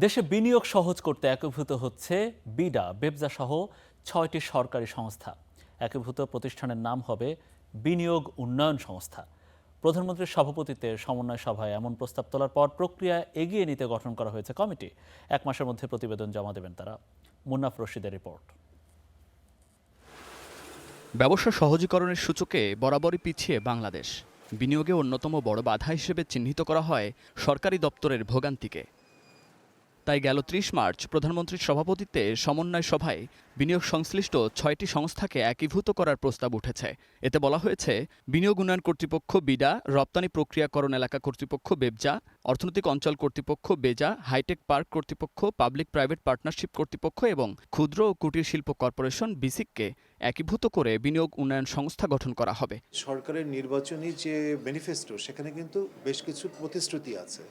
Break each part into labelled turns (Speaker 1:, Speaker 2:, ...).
Speaker 1: দেশে বিনিয়োগ সহজ করতে একীভূত হচ্ছে বিডা, বেবজা সহ ৬টি সরকারি সংস্থা। একীভূত প্রতিষ্ঠানের নাম হবে বিনিয়োগ উন্নয়ন সংস্থা। প্রধানমন্ত্রীর সভাপতিত্বে সমন্বয় সভায় এমন প্রস্তাব তোলার পর প্রক্রিয়া এগিয়ে নিতে গঠন করা হয়েছে কমিটি। ১ মাসের মধ্যে প্রতিবেদন জমা দেবেন তারা। মুন্নাফ রশিদের রিপোর্ট।
Speaker 2: ব্যবসা সহজীকরণের সূচকে বরাবরই পিছিয়ে বাংলাদেশ। বিনিয়োগে অন্যতম বড় বাধা হিসেবে চিহ্নিত করা হয় সরকারি দপ্তরের ভোগান্তিকে। তাই গেল ৩০ মার্চ প্রধানমন্ত্রীর সভাপতিত্বে সমন্বয় সভায় বিনিয়োগ সংশ্লিষ্ট ৬টি সংস্থাকে একীভূত করার প্রস্তাব উঠেছে। এতে বলা হয়েছে, বিনিয়োগ উন্নয়ন কর্তৃপক্ষ বিডা, রপ্তানি প্রক্রিয়াকরণ এলাকা কর্তৃপক্ষ বেবজা, অর্থনৈতিক অঞ্চল কর্তৃপক্ষ বেজা, হাইটেক পার্ক কর্তৃপক্ষ, পাবলিক প্রাইভেট পার্টনারশিপ কর্তৃপক্ষ এবং ক্ষুদ্র ও কুটির শিল্প কর্পোরেশন বিসিককে একীভূত করে বিনিয়োগ উন্নয়ন সংস্থা গঠন করা হবে।
Speaker 3: সরকারের নির্বাচনী যে ম্যানিফেস্টো, সেখানে কিন্তু বেশ কিছু প্রতিশ্রুতি আছে।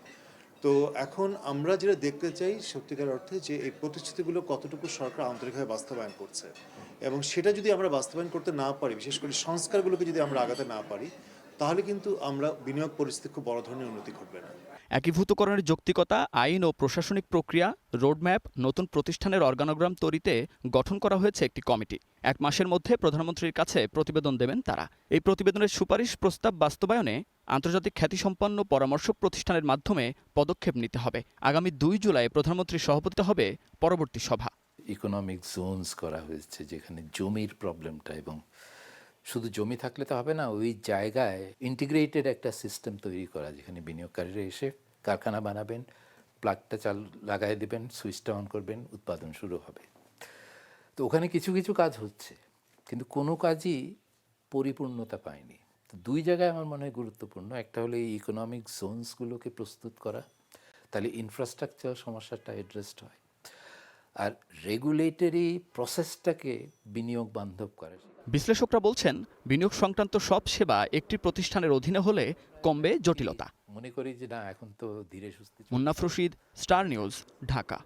Speaker 3: তো এখন আমরা যেটা দেখতে চাই সত্যিকার অর্থে যে এই প্রতিশ্রুতিগুলো কতটুকু সরকার আন্তরিকভাবে বাস্তবায়ন করছে, এবং সেটা যদি আমরা বাস্তবায়ন করতে না পারি, বিশেষ করে সংস্কারগুলোকে যদি আমরা আগাতে না পারি, তাহলে কিন্তু আমরা বিনিয়োগ পরিস্থিতি খুব বড় ধরনের উন্নতি ঘটবে না।
Speaker 2: একীভূতকরণের যৌক্তিকতা, আইন ও প্রশাসনিক প্রক্রিয়া, রোডম্যাপ, নতুন প্রতিষ্ঠানের অর্গানোগ্রাম তৈরিতে গঠন করা হয়েছে একটি কমিটি। ১ মাসের মধ্যে প্রধানমন্ত্রীর কাছে প্রতিবেদন দেবেন তারা। এই প্রতিবেদনের সুপারিশ প্রস্তাব বাস্তবায়নে আন্তর্জাতিক খ্যাতিসম্পন্ন পরামর্শক প্রতিষ্ঠানের মাধ্যমে পদক্ষেপ নিতে হবে। আগামী ২ জুলাই প্রধানমন্ত্রীর সভাপতিত্বে হবে পরবর্তী সভা।
Speaker 4: ইকোনমিক জোনস করা হয়েছে, যেখানে জমির প্রবলেমটা, এবং শুধু জমি থাকলে তো হবে না, ওই জায়গায় ইন্টিগ্রেটেড একটা সিস্টেম তৈরি করা, যেখানে বিনিয়োগকারীরা এসে কারখানা বানাবেন, প্লাগটা লাগাই দেবেন, সুইচটা অন করবেন, উৎপাদন শুরু হবে। তো ওখানে কিছু কিছু কাজ হচ্ছে, কিন্তু কোনো কাজই পরিপূর্ণতা পায়নি। তো ২ জায়গায় আমার মনে হয় গুরুত্বপূর্ণ। একটা হলো এই ইকোনমিক জোনসগুলোকে প্রস্তুত করা, তাহলে ইনফ্রাস্ট্রাকচার সমস্যাটা অ্যাড্রেসড হয়, আর রেগুলেটরি প্রসেসটাকে বিনিয়োগ বান্ধব করে।
Speaker 2: বিশ্লেষকরা বলছেন, বিনিয়োগ সংক্রান্ত সব সেবা একটি প্রতিষ্ঠানের অধীনে হলে কমবে জটিলতা।
Speaker 4: মনে করি যে না, এখন তো ধীরে সুস্থে।
Speaker 2: Munnaf Rashid, star news, Dhaka.